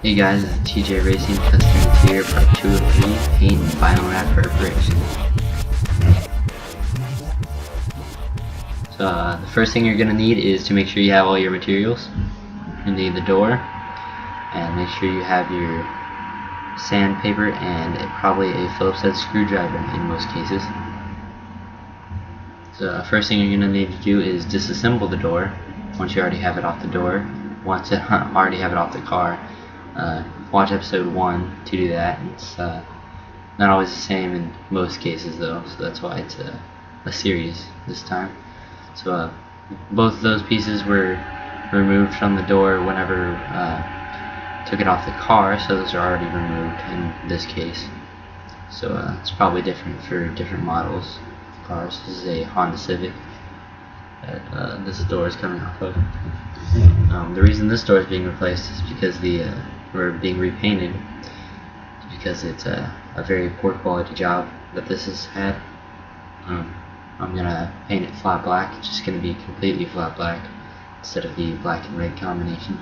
Hey guys, it's TJR Racing Custom Interior Part 2 of 3, Paint and Vinyl Wrap Preparation. So the first thing you're going to need is to make sure you have all your materials. You need the door, and make sure you have your sandpaper and probably a Phillips head screwdriver in most cases. So the first thing you're going to need to do is disassemble the door once you already have it off the door. Once you already have it off the car. Watch episode 1 to do that. It's not always the same in most cases though, so that's why it's a series this time. So both of those pieces were removed from the door whenever took it off the car, so those are already removed in this case. So it's probably different for different models of cars. This is a Honda Civic that this door is coming off of. The reason this door is being replaced is because we're being repainted, because it's a very poor quality job that this has had. I'm gonna paint it flat black. It's just gonna be completely flat black instead of the black and red combination.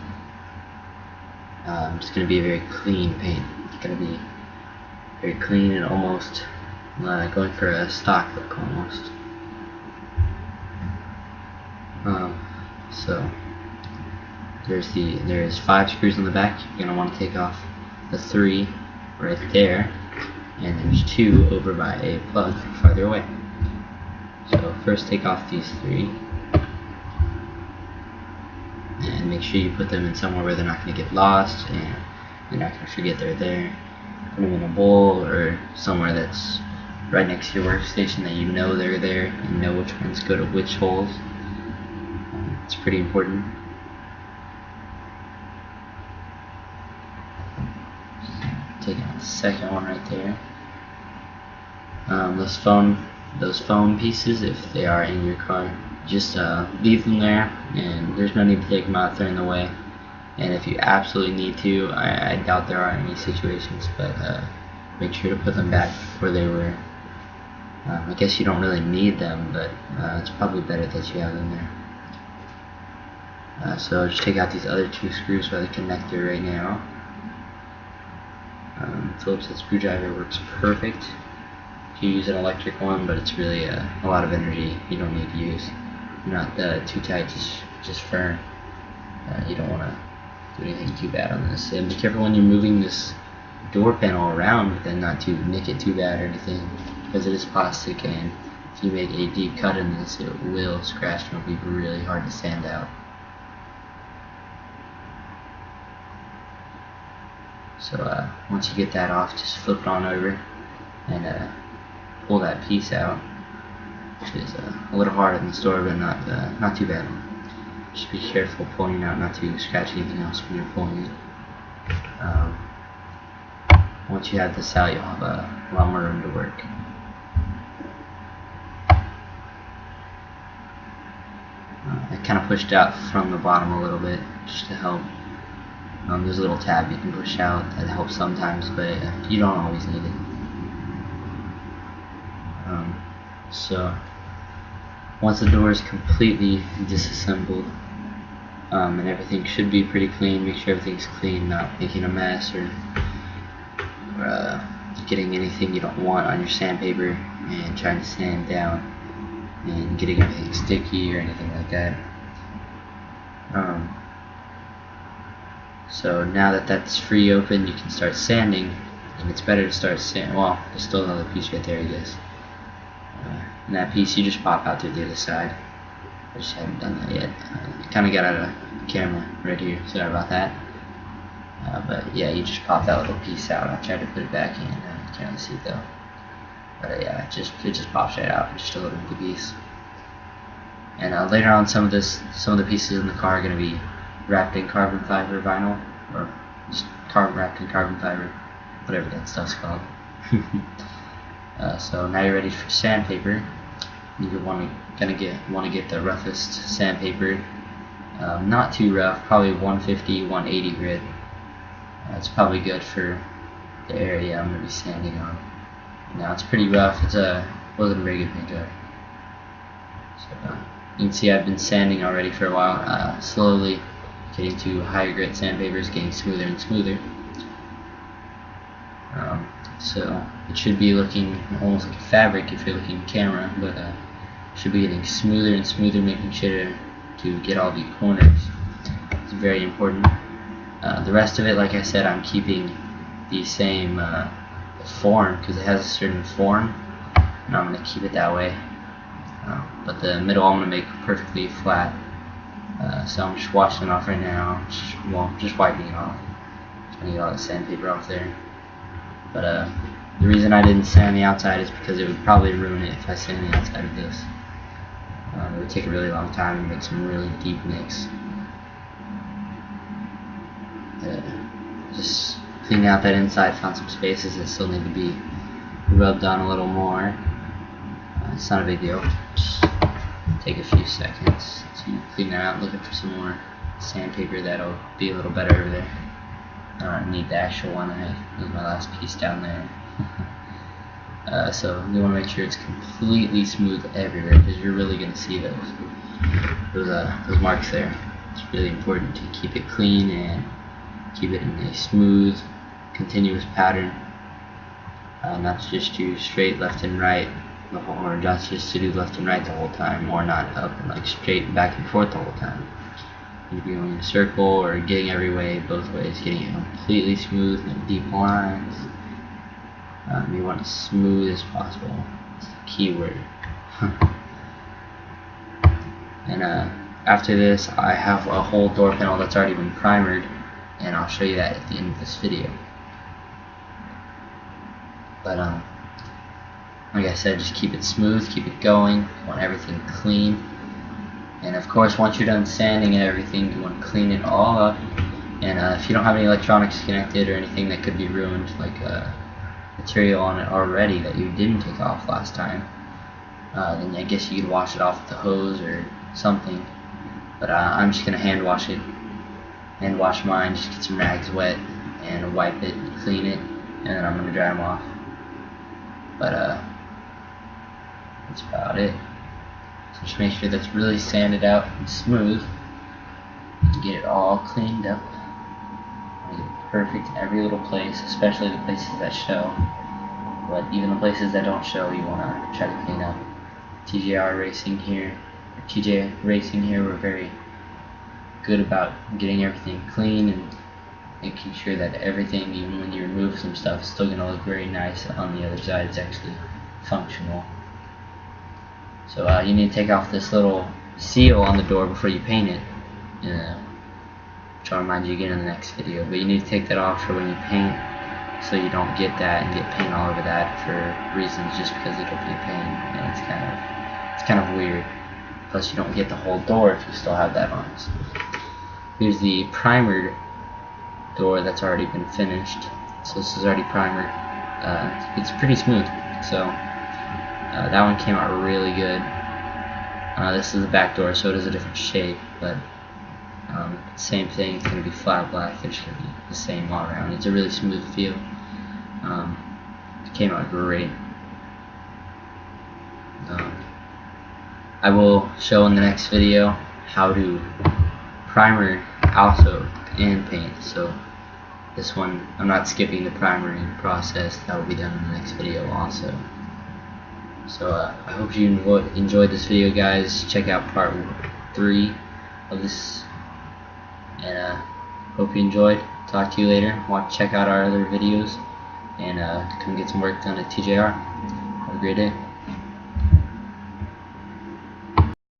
It's gonna be a very clean paint. It's gonna be very clean and almost going for a stock look almost. So there's 5 screws on the back. You're gonna want to take off the 3 right there, and there's 2 over by a plug farther away. So first take off these 3 and make sure you put them in somewhere where they're not going to get lost and you're not going to forget they're there. Put them in a bowl or somewhere that's right next to your workstation that you know they're there and know which ones go to which holes. It's pretty important. Taking out the second one right there. Those foam pieces, if they are in your car, just leave them there, and there's no need to take them out if they're in the way. And if you absolutely need to, I doubt there are any situations, but make sure to put them back where they were. I guess you don't really need them, but it's probably better that you have them there. So just take out these other 2 screws by the connector right now. Phillips head screwdriver works perfect. You use an electric one, but it's really a lot of energy you don't need to use. Not too tight, just firm. You don't want to do anything too bad on this. And be careful when you're moving this door panel around, but then not to nick it too bad or anything, because it is plastic, and if you make a deep cut in this, it will scratch and it'll be really hard to sand out. So once you get that off, just flip it on over and pull that piece out, which is a little harder than the store, but not too bad. Just be careful pulling it out, not to scratch anything else when you're pulling it. Once you have this out, you'll have a lot more room to work. I kind of pushed out from the bottom a little bit just to help. There's a little tab you can push out that helps sometimes, but you don't always need it. So once the door is completely disassembled, and everything should be pretty clean, make sure everything's clean, not making a mess or getting anything you don't want on your sandpaper and trying to sand down and getting everything sticky or anything like that. So now that that's free open, you can start sanding, and it's better to start sanding. Well, there's still another piece right there, I guess. And that piece you just pop out through the other side. I just haven't done that yet. It kind of got out of camera right here, sorry about that. But yeah, you just pop that little piece out. I tried to put it back in, you can't really see it though. But yeah, it just pops right out, just a little empty piece. And later on, some of the pieces in the car are going to be wrapped in carbon fiber vinyl, or just wrapped in carbon fiber, whatever that stuff's called. So now you're ready for sandpaper. You want to get the roughest sandpaper, not too rough, probably 150, 180 grit. It's probably good for the area I'm going to be sanding on. Now it's pretty rough. Wasn't a very good paint job. So you can see I've been sanding already for a while, slowly getting to higher grit sandpaper is getting smoother and smoother. So it should be looking almost like a fabric if you're looking at camera, but should be getting smoother and smoother, making sure to get all the corners. It's very important. The rest of it, like I said, I'm keeping the same form because it has a certain form, and I'm going to keep it that way. But the middle I'm going to make perfectly flat. So I'm just washing it off right now. Just wiping it off. Just going to get all the sandpaper off there. But the reason I didn't sand the outside is because it would probably ruin it if I sand the outside of this. It would take a really long time and make some really deep nicks. Just cleaning out that inside, found some spaces that still need to be rubbed on a little more. It's not a big deal. Just take a few seconds to clean that out, looking for some more sandpaper that'll be a little better over there. I don't need the actual one. I need my last piece down there. So you want to make sure it's completely smooth everywhere because you're really going to see those marks there. It's really important to keep it clean and keep it in a smooth, continuous pattern. Not just do straight left and right, or not just to do left and right the whole time, or not up and like straight back and forth the whole time. You'd be going in a circle or getting every way, both ways, getting it completely smooth, no deep lines. You want as smooth as possible. That's the key word. And after this, I have a whole door panel that's already been primered, and I'll show you that at the end of this video. But like I said, just keep it smooth, keep it going. You want everything clean. And of course, once you're done sanding and everything, you want to clean it all up. And if you don't have any electronics connected or anything that could be ruined, like material on it already that you didn't take off last time, then I guess you could wash it off with the hose or something. But I'm just going to hand wash it. Hand wash mine, just get some rags wet and wipe it, clean it, and then I'm going to dry them off. But that's about it. So just make sure that's really sanded out and smooth. Get it all cleaned up. Get it perfect in every little place, especially the places that show. But even the places that don't show, you want to try to clean up. TJR Racing here, we're very good about getting everything clean and making sure that everything, even when you remove some stuff, is still going to look very nice on the other side. It's actually functional. So you need to take off this little seal on the door before you paint it, which I'll remind you again in the next video. But you need to take that off for when you paint, so you don't get that and get paint all over that for reasons just because it'll be a pain, and it's kind of weird. Plus, you don't get the whole door if you still have that on. So here's the primered door that's already been finished. So this is already primered. It's pretty smooth. So that one came out really good. This is the back door, so it is a different shape, but same thing. It's going to be flat black. It's going to be the same all around. It's a really smooth feel. It came out great. I will show in the next video how to primer also and paint. So this one, I'm not skipping the primering process. That will be done in the next video also. So I hope you enjoyed this video, guys. Check out part 3 of this, and hope you enjoyed. Talk to you later. Check out our other videos, and come get some work done at TJR. Have a great day.